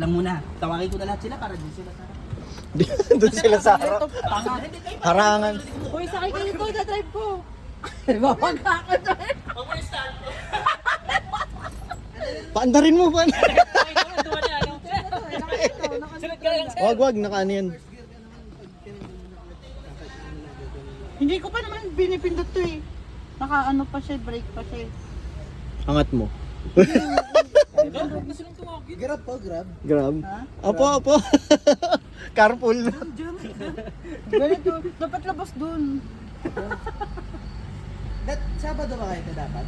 Lang muna. Tawagin ko na lahat sila para doon sila sa... Doon sila sa harap. Harangan. Uy, sakay kayo to, na-drive ko. Babangga ka dyan. Paandarin mo ba? Wag, nakaano yan. Hindi ko pa naman binipindot to eh. Naka-ano pa siya, brake pa siya. Angat mo. Grab po, grab. Grab. Ha? Apo. Carpool. Ganito, dapat labas dun. Sabado ba kayo dapat?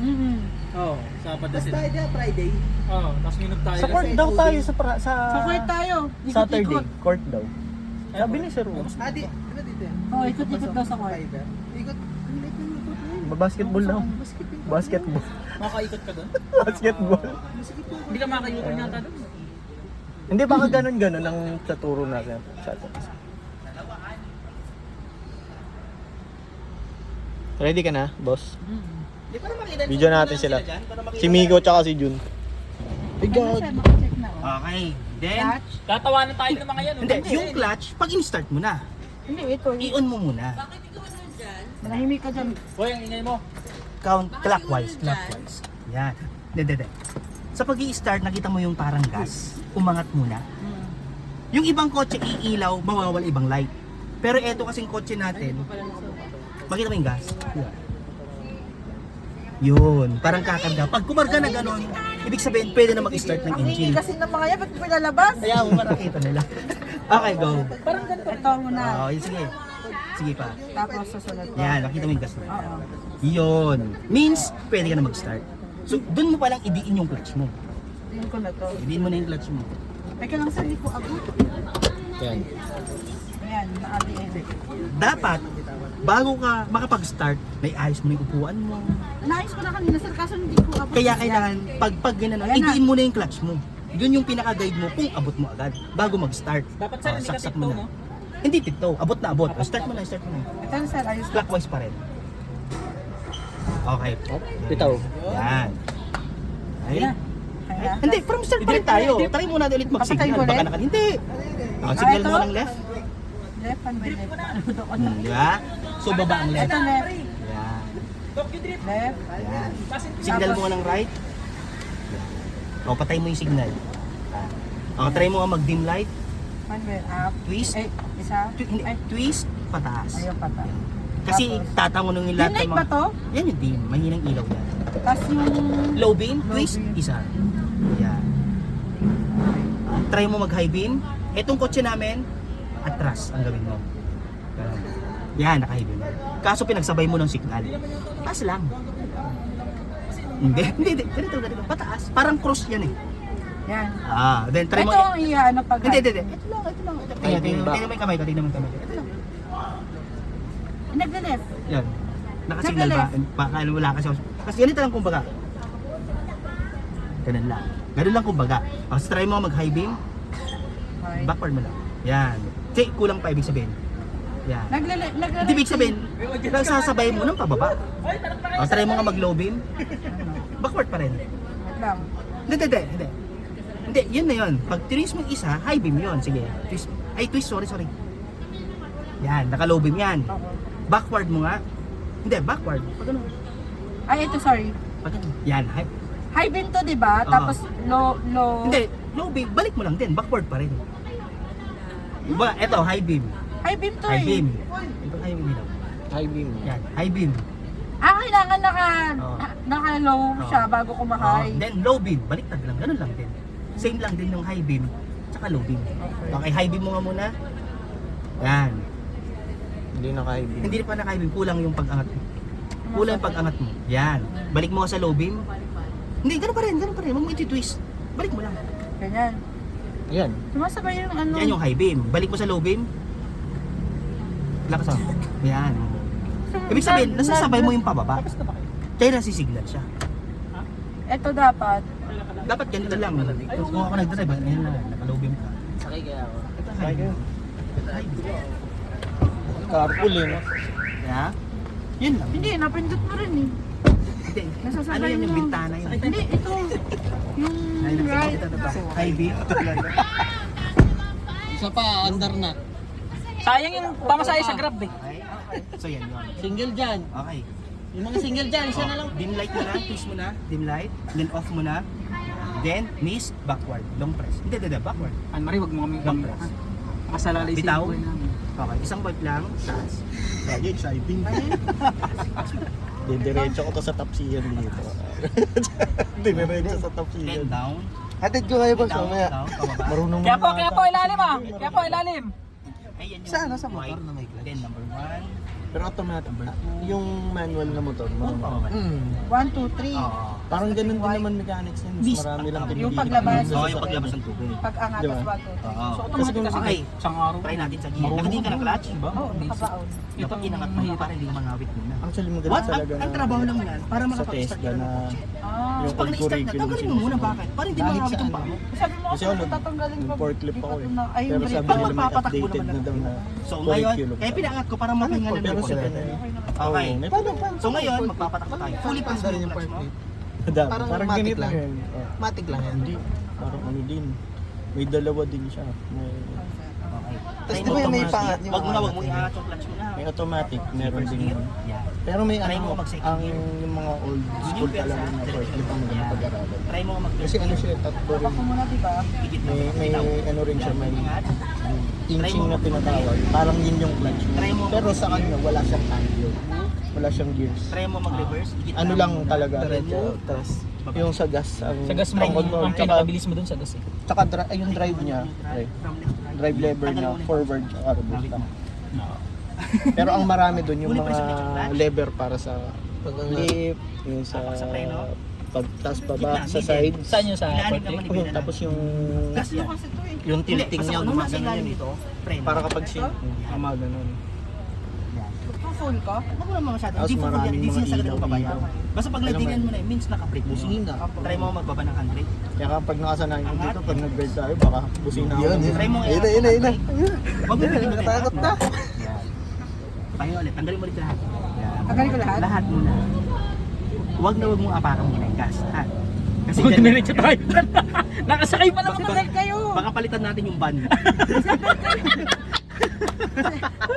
Oo, Sabado Tapos sila. tayo dyan, Friday. Oo, tapos minum tayo. Sa court daw tayo sa Sakay tayo. Saturday. Ikot-ikot. Court daw. Sabi ni Sir Wu. Di ba dito yan? Oo, ikot-ikot daw sa court. Ikot. Basketball daw. Basketball. Makaikot ka doon? Basketball. Hindi ka makayukon yata doon. Hindi baka ganun ang taturo natin sa atin. Ready ka na, boss? Di ba na makita Video natin sila. dyan? Para makita Si Miko tsaka si Jun. Ano siya, makacheck na. Okay. Then, Clutch? Tatawanan tayo ng mga yan. hindi, yung clutch, pag in-start mo na, Hindi, ito. i-on mo muna. Manahimik ka dyan. Hoy, ang ingay mo. Count clockwise. Yan. Hindi. Sa pag-i-start, nakita mo yung parang gas. Umangat muna. Yung ibang kotse iilaw, mawawala ibang light. Pero eto kasing kotse natin, makita mo yung gas? Yun, parang kakarga. Pag kumarga na gano'n, ibig sabihin pwede na mag-start ng Ang hingi engine. kasi ng mga yan, ba't pinalabas? Kaya mo marakita nila. Okay, go. Ito muna. Okay, sige. Sige pa. Tapos susunod ko. Yan, nakita mo yung gas na. Oo. Yun. Means, pwede ka na mag-start. So, dun mo palang idiin yung clutch mo. Tingin ko na to. Idiin mo na yung clutch mo. Teka lang sa ko ako. Yan. Ayan, na-ABS. Dapat, bago ka makapag-start, may ayos mo na yung upuan mo. Naayos ko na kanina sir, kaso hindi ko abot. Kaya kailangan, pag gano'n, Ayan na. idiin mo na yung clutch mo. Yun yung pinaka-guide mo kung abot mo agad, bago mag-start. Dapat sir, hindi ka Saksak tiptoe, mo na. no? Hindi tiptoe, abot na abot. Start mo na. Ito na sir, ayos ko. Clockwise pa rin. Okay. Bitaw. Yan. Ay. Kaya, Hindi, from start pa rin tayo. Try muna natin ulit Papatayin mag-signal. ko Baka ulit? naka, hindi. Signal ito? mo ng left. left and left. Di ba? So, baba ang left. Ito left. Yan. Left. Yan. Signal mo nga ng right. O, patay mo yung signal. O, try mo nga mag-dim light. One way up. Twist. Eh, isa. Hindi, Ay, twist, pataas. ayaw pa ta. Kasi Tapos, tatangon yung lahat Dim light ba to? Yan yung dim. Mahinang ilaw yan. Tapos yung... Low beam, Low twist, beam. isa. Yan. Try mo mag-high beam. Etong kotse namin, atras ang gawin mo. Ganun. Yan, naka-high beam. Kaso pinagsabay mo ng signal. Taas lang. Hindi. Ganito. Pataas. Parang cross yan eh. Yan. Then try mo. Ito ang ano pag... Hindi. Ito lang. Tingnan mo yung kamay ko. Tingnan mo yung kamay ko. Ito lang. Nagde-left. Yan. Nakasignal ba? Baka wala kasi. Kasi ganito lang kumbaga. Ganun lang. Ganun lang kumbaga. Kasi try mo mag-high beam. Okay. Backward mo lang. Yan. Kasi kulang pa ibig sabihin. Yan. Nagde-left. Hindi ibig sabihin, nagsasabay mo ng pababa. O, try mo nga mag-low beam. Backward pa rin. Wait lang. Hindi, yun na yun. Pag twist mo isa, high beam yun. Sige. Twist, sorry. Yan, naka-low beam yan. Oo. Backward mo nga. Hindi, backward. Pag ano? Ay, ito, sorry. Pag ano? Yan, high. High beam to, di ba? Oo. Tapos low... Hindi, low beam, balik mo lang din. Backward pa rin. Diba, eto, high beam. High beam to High eh. beam. Ito, high beam nila. High beam. Yan, high beam. Kailangan Oo. naka-low siya bago kumahay. Then low beam, baliktad lang, ganun lang din. Same lang din ng high beam, tsaka low beam. Okay, high beam mo nga muna. Yan. Hindi naka-high beam. Hindi pa naka-high beam, kulang yung pag-angat mo. Kulang yung pag-angat mo. Yan. Balik mo nga sa low beam. Hindi, ganun pa rin. Huwag mo iti-twist. Balik mo lang. Ganyan. Yan. Sumasabay yung ano. Yan yung high beam. Balik mo sa low beam. Lakas mo. Yan. Ibig sabihin, nasasabay mo yung pababa. Kaya nasisignal siya. Ito dapat. Dapat ganito lang. Kung ako nagdrive, yan lang. Naka-low beam ka. Sakay kaya ako. Ito, high beam. High beam. Carpool eh. No? Yeah. Yun lang. Hindi, napindot mo rin eh. Hindi. Nasasabay Ano yan yung mo. bintana yun? Hindi, ito. Yung Ay, right. nakikita na ba? Ivy? Isa pa, under na. Sayang yung pamasahe sa Grab eh. Okay. So yan yun. Single dyan. Okay. Yung mga single dyan, isa na lang. Dim light mo na, twist mo na, dim light, then off mo na. Then, miss, backward, long press. Hindi, backward. Anne Marie, wag mo kami Long press. Makasalalay Bitaw. boy namin. Okay, isang wipe lang, taas. Lagi exciting. Didiretso ko to sa tapsiyan dito. Didiretso sa Then tapsiyan. down, Hatid ko kayo boss, down, mamaya. down, pababa. Marunong Kaya po ilalim ah. Kaya po ilalim. Ayan yung Saan? Sa motor white. na may clutch? Then number 1. Pero automatic ba? Yung manual na motor, marunong. Oo. 1, 2, 3. Oo. Parang ganun din naman mechanics yun. Mas marami lang pinipili. Yung paglabas. Oo, yung paglabas ng tubig. Pag angat, Diba? tas 1, 2, 3. Oo. So automatic kasi Okay. isang araw. Try natin sa gear. Nakatingin ka ng clutch? Oo, nakabaon. Dapat inangat mo para hindi ka mangawit muna. Actually, maganda What? talaga Ang trabaho lang yan para sa makapag-start TESDA ka na ng Ah. yung Pag old na-start na, curriculum tanggalin mo muna. Bakit? Para hindi Kahit mangawit yung saan. paa mo. Sabi mo Kasi ako, ano, tatanggalin yung pag forklift di ako pa eh. ito na- ay, yung Pero brake. sabi Pag nila may magpapatakbo updated naman na daw na So ngayon, curriculum. kaya pinangat ko para makahinga na Pero ng sa konti. Oo, Okay. may paano pa? So ngayon, magpapatakbo tayo. Fully press mo yung clutch mo. Parang ganito lang. yan. Oh. Matic lang yan. Hindi. Parang ano din. May dalawa din siya. Okay. Tapos Try di ba mo yung may automatic. pangat yung Wag mo na, wag angat mo yun? iangat yung clutch mo na. May automatic. Meron First din gear. yun. Yan. Pero may Try ano, mo mag-second ang gear. yung mga old Yun school yung talaga pwersa. na forklift ang maganda pag-aralan. Try mo mag Kasi ano siya, tatlo rin. Ako muna, di ba? Higit na. May Bitaw. ano rin siya, may Ingat. inching na tinatawag. Parang yun yung clutch. Try mo. Pero sa kanya, wala siyang handle. Wala siyang gears. Try mo mag-reverse. Higit Ano na. lang talaga. Diretso, tapos Baba. Yung sa gas. Ang Sa gas mo, pang-control. ang Tsaka, pinakabilis mo dun sa gas eh. tsaka yung drive niya. From left to right. Drive lever niya, Tanggalin mo na. forward, tsaka reverse lang. No. Pero ang marami doon yung Fully press mga yung clutch. lever para sa pag-angat. flip, yung sa Sa preno. pagtas Gitna, baba, sa middle. side. Saan yung sa Ilalim forklift? naman ibigay na. Tapos yung Gas Ito yan. kasi ito eh. yung Hindi, tilting basta niya kung nasa gumagano ilalim yan. dito, preno. Para kapag gumagano. Full ka? Huwag mo naman masyado. Tapos Hindi po yan. maraming Hindi mga siya sagad ilaw mo pabayaan. dito. Basta pag nagdigan mo na, means naka-brake mo. Busina. Try mo magbaba ng handbrake. Kaya kapag nakasanayan ko dito, pag nag-brake tayo, baka busina ako. Yun, yun. Try mo Ayun na, ayun na, ayun na. Huwag mo pilit ulit. Nakatakot na. Yan. Pahinga ulit. Tanggalin mo ulit lahat. Yan. Tanggalin ko lahat? Lahat muna. Huwag na huwag mong apakan muna yung gas. Ha? Kasi Huwag dyan- diretso tayo. Nakasakay pa naman Tagal kayo. Baka palitan natin yung van.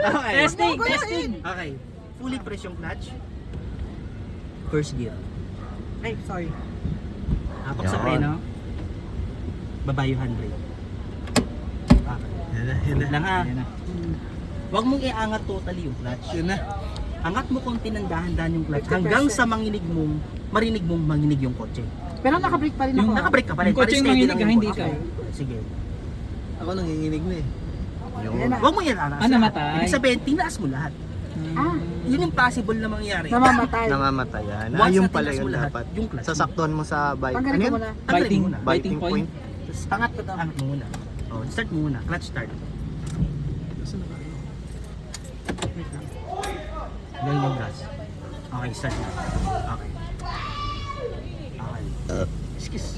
Okay. Testing, testing. Okay. Fully press yung clutch. First gear. Ay, sorry. Hapak sa preno. Baba yung handbrake. Okay. Yun na. Lang ha. Ayan na. Huwag mong iangat totally yung clutch. Yun na. Angat mo konti ng dahan-dahan yung clutch hanggang sa marinig mong manginig yung kotse. Pero naka-brake pa rin ako. Yung Naka-brake ka pa rin. Yung kotse para yung steady manginig lang ka, yung hindi kotse. ikaw. Sige. Ako nanginginig na eh. Yan na. Huwag mo yan aras. namatay. Ibig sabihin, tinaas mo lahat. Ah, Yun yung possible na mangyari. namamatay. Namamatayan. Once Yung na pala tinaas yun mo lahat, dapat. yung clutch mo. Sasaktuhan mo sa bike. Tanggalin ko muna. Tanggalin Biting, mo muna. biting point. Angat ko daw. Angat mo muna. Oh, start mo muna. Clutch start. Galing yung gas. Okay, start na. Okay. Okay. Excuse.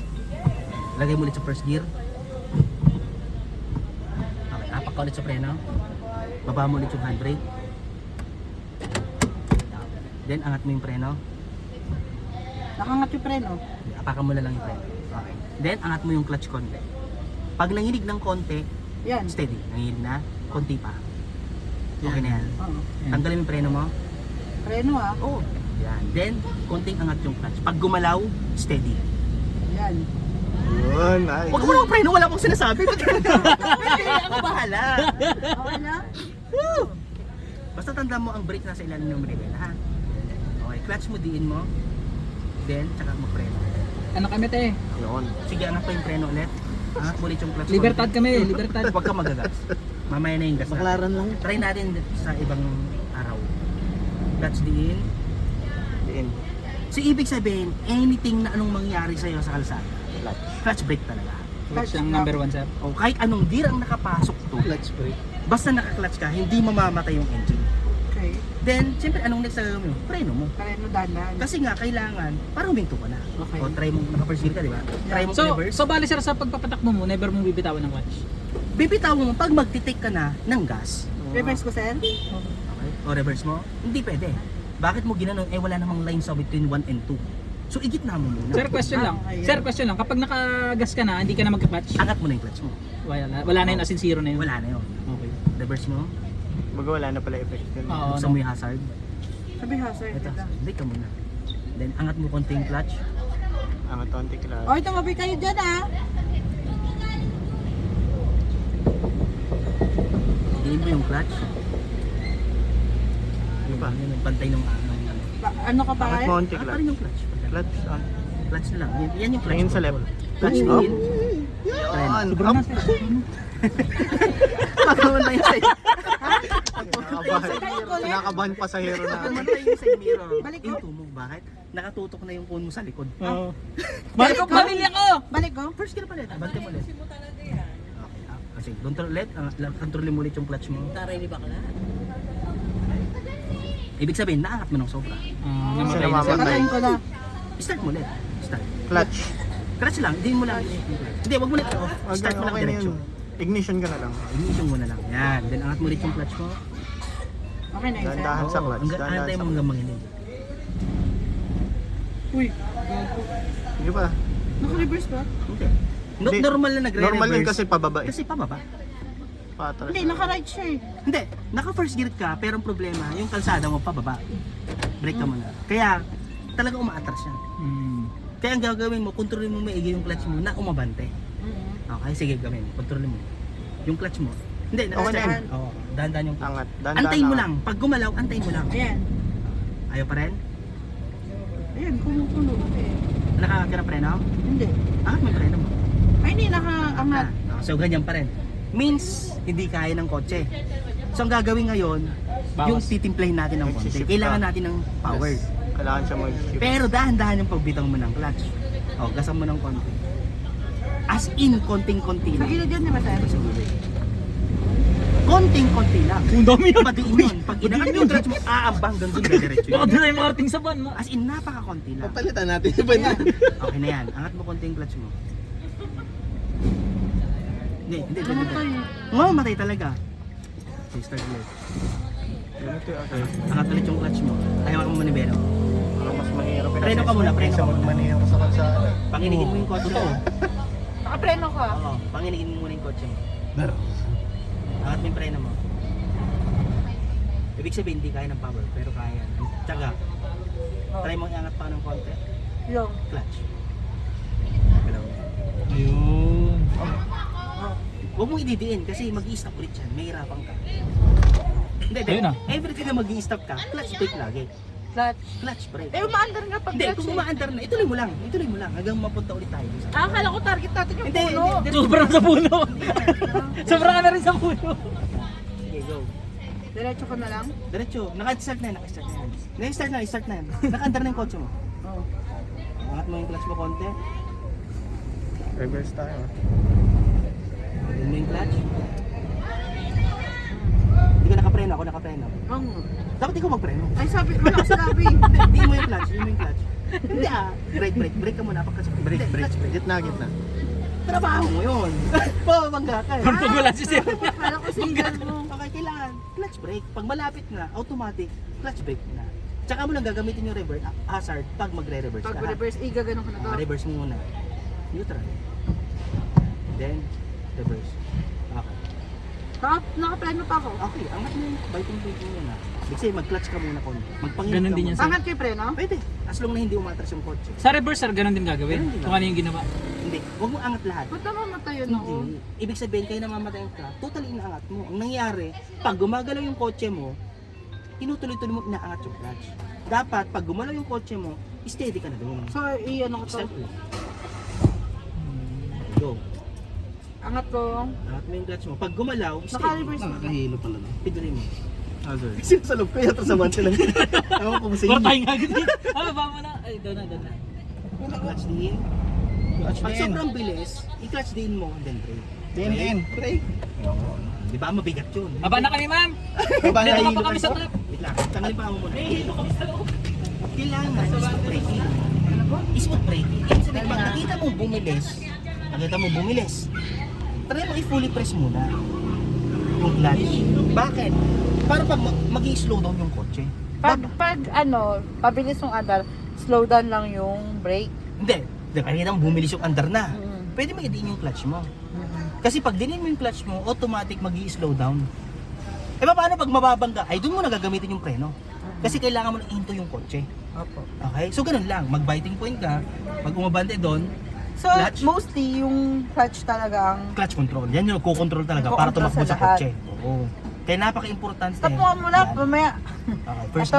Lagay mo ulit sa first gear. Okay, apak ka ulit sa preno. Baba mo ulit yung handbrake. Then, angat mo yung preno. Nakangat yung preno. Apakan mo na lang yung preno. Okay. Then, angat mo yung clutch konti. Pag nanginig ng konti, Yan. steady. Nanginig na, konti pa. Okay na yan. Oo. Tanggalin mo yung preno mo. Preno ah. Oo. Yan. Then, konting angat yung clutch. Pag gumalaw, steady. Yan. Yun, nice. Huwag mo naman preno, wala akong sinasabi. Hindi, ako bahala. Okay na? Basta tanda mo ang brake nasa ilalim ng level, ha? Okay, clutch mo diin mo. Then, tsaka mo preno. Ano kami te? Yun. Sige, angat pa yung preno ulit. Angat mo ulit yung clutch. Libertad konti. kami, libertad. Huwag ka magagas. Mamaya na yung gas. Baklaran lang. Try natin sa ibang araw. Clutch diin. Diin. So, ibig sabihin, anything na anong mangyari sa'yo sa kalsada, Clutch. clutch brake talaga. Clutch ang number 1 sir. O kahit anong gear ang nakapasok to, Clutch brake. basta naka-clutch ka, hindi mamamatay yung engine. Okay. Then, siyempre, anong next na gagawin mo? Preno mo. Preno dahan. Kasi nga, kailangan, para huminto ka na. Okay. O try mo, naka-first gear ka, di ba? Try mo So, reverse. so bali sir sa pagpapatakbo mo, never mong bibitawan ng clutch. Bibitawan mo pag magtitake ka na ng gas. Reverse ko, sir? Okay. O reverse mo, hindi pwede. Bakit mo ginanon? Eh, wala namang line sa between 1 and 2. So, igitna mo muna. Sir, question lang. ayan. Sir, question lang. Kapag nakagas ka na, hindi ka na magka-clutch? Angat mo na yung clutch mo. Wala na yun, as in zero na yun. Wala na yun. Okay. Reverse mo. Baga wala na pala effect yun. Oo, Buksan no. mo yung hazard. Sabi ha, sir. Ito. Break ka muna. Then, angat mo konti yung clutch. Ang tonti class. Oy, tumabi kayo dyan ah. Hingin mo yung clutch. Ano ba? Yun yung pantay ng ano. Ano ka pa Angat kayo? mo konti Angat pa class. rin yung clutch. Clutch on. Clutch na lang. Yan yung clutch. Tingin sa left. Clutch Oh. in. Yan! Sobrang na, sir. Pagkaman yung side. Kinakabahan pa sa hero na. Pagkaman yung side mirror. Balik ko. Into mo. Bakit? Nakatutok na yung phone mo sa likod. Oo. Balik ko, pamilya ko! Balik ko. First gear pa ulit. Bante mo ulit. Okay. Kasi control ulit. Controlin mo ulit yung clutch mo. Taray ni bakla. Ibig sabihin, naangat mo ng sobra. Namatay na, sir. Namamatay. Patayin ko na. Start mo ulit. Start. Clutch. Clutch lang. Hindi mo lang. Hindi, wag mo ulit off. Start mo lang Okay na diretso. yun. Ignition ka na lang. Ignition mo na lang. Yan. Then angat mo ulit yung clutch mo. Okay na yun, sir. Dahan-dahan sa clutch. Hanggang Dahan-dahan antay sa mo clutch. hanggang manginig. Uy, Sige pa. naka-reverse ba? Hindi. Hindi. Normal na nagre-reverse. Normal yun kasi pababa eh. Kasi pababa. Patras. Hindi, naka-right siya eh. Hindi. Naka first gear ka, pero ang problema, yung kalsada mo pababa. Brake ka muna. Kaya, talaga umaatras siya. Hmm. Kaya ang gagawin mo, kontrolin mo maigi yung clutch mo na umabante. Okay, sige gawin. Kontrolin mo. Yung clutch mo. Hindi, Okay na yun. Oo, dahan-dahan yung clutch. Angat. Dahan-dahan Antayin mo angat. lang. Pag gumalaw, antayin mo lang. Ayan. Ayaw pa rin? Ayan, kumukulo. Nakakaka na preno? Hindi. Angat mo yung preno mo. Ay, hindi, naka-angat. So, ganyan pa rin. Means, hindi kaya ng kotse. So, ang gagawin ngayon, yung Bawas. titimplahin natin ng konti. Magsishift Kailangan ka. natin ng power. Yes. Kailangan siya mag-shift. Pero dahan-dahan yung pagbitaw mo ng clutch. O, gasan mo ng konti. As in, konting-konti Sa lang. gilid yan, di ba, sir? Konting-konti lang. Ang dami yun. Padiin yun. Pag inangat mo yung clutch mo, aambang hanggang doon diretso Baka yun. doon ay makarating sa van mo. As in, napaka-konti lang. Papalitan natin yung ban yan. Okay na yan. Angat mo konti yung clutch mo. Hindi. Namatay. Mamatay talaga. Okay, start ulit. Ganito yung okay. Angat ulit yung clutch mo. Ayaw mo manibero. Parang mas mahirap. Preno ka muna, preno ka muna. Magmanihirap ka sa kalsada. Panginigin mo yung kotse mo. Naka-preno ka. Oo, panginigin mo muna yung kotse mo. Angat mo yung preno mo. Ibig sabihin, hindi kaya ng power, pero kaya. Tsaga. Try mo iangat pa ng konti. Yung. Clutch. Hello. Ayun. Huwag mong ididiin kasi mag-i-stop ulit yan. Mahirapan ka. Hindi. Ayun ah. Every time na mag-i-stop ka, clutch brake lagi. Clutch. Clutch brake. Eh, umaandar nga pag Hindi, clutch kung eh. umaandar na, ituloy mo lang. Ituloy mo lang hanggang mapunta ulit tayo. Akala ko target natin yung Hindi, puno. hindi. Sobrang sa puno. Sobrang ka na rin sa puno. Sige, go. Diretso ko na lang. Diretso. Naka-start na yan. Naka-start na yan. Start na yan. Naka-andar na yung kotse mo. Oo. Angat mo yung clutch mo konti. Reverse tayo. Yun mo yung clutch. Hindi ka nakapreno. Ako nakapreno. Oo. Dapat ikaw magpreno. Ay, sabi, wala ka sinabi. Hindi mo yung clutch. Hindi mo yung clutch. Hindi ah. Brake ka muna. Break. Clutch brake. Gitna. Trabaho mo yun. Pababangga ka eh. Pag wala si sir. Akala ko signal mo. Okay, kailangan. Clutch brake. Pag malapit na, automatic, clutch brake na. Tsaka mo lang gagamitin yung reverse hazard pag magre-reverse ka. Pag reverse, gaganon ko na to. Reverse mo muna. Neutral. Then, reverse. Okay. Naka-preno pa ako. Okay, angat mo yung biting brake mo muna. Ibig sabihin, mag-clutch ka muna konti. Magpanginig Ganun ka din yan, muna. sir. Angat kayo preno? Pwede. As long na hindi umatras yung kotse. Sa reverse sir, ganun din gagawin. Ganun din Kung ano yung ginawa. Hindi. Huwag mo angat lahat. Ba't namamatay yun ako? Hindi. Ibig sabihin, kayo namamatayan ka, totally inaangat mo. Ang nangyari, pag gumagalaw yung kotse mo, tinutuloy-tuloy mo inaangat yung clutch. Dapat, pag gumalaw yung kotse mo, steady ka na doon. So, ano ko to? Start ulit. Go. Angat ko. Angat mo yung clutch mo. Pag gumalaw, steady. Naka-reverse na. Nakahilo pala na. Pidurin mo. Hazard. Sinasalog ko yata sa mancha lang. Ewan ko kung sa Or inyo. tayo nga agad din. Baba mo na. Ay, doon na. Clutch din. Clutch Pag din. sobrang bilis, i-clutch din mo, then brake. Din. Brake. Di ba mabigat yun? Baba na kami ma'am. Baba na Dito hilo pa kami sa top. Wait lang, tanggalin pa ako muna. Dito kami sa loob. Kailangan smooth braking. Smooth braking. Ibig sabihin, pag nakita mo bumilis, try mo i-fully press muna yung clutch. Bakit? Para pag mag-i-slow down yung kotse. Pag ano, pabilis yung andar, slow down lang yung brake. Hindi. Kanina mo bumilis yung andar na. Mm. Pwede mo i-din yung clutch mo. Kasi pag dinin mo yung clutch mo, automatic mag-i-slow down. Eh paano pag mababang ka? Ay doon mo na gagamitin yung preno. Kasi kailangan mo na into yung kotse. Opo. Okay? So ganun lang, mag-biting point ka, pag umabante doon, So, Clutch? mostly yung clutch talaga ang clutch control. Yan yung kukontrol talaga para Kukontrol tumakbo sa sa lahat. kotse. Oo. Kaya napaka-importante. stop mo muna, Yan. mamaya. Okay, first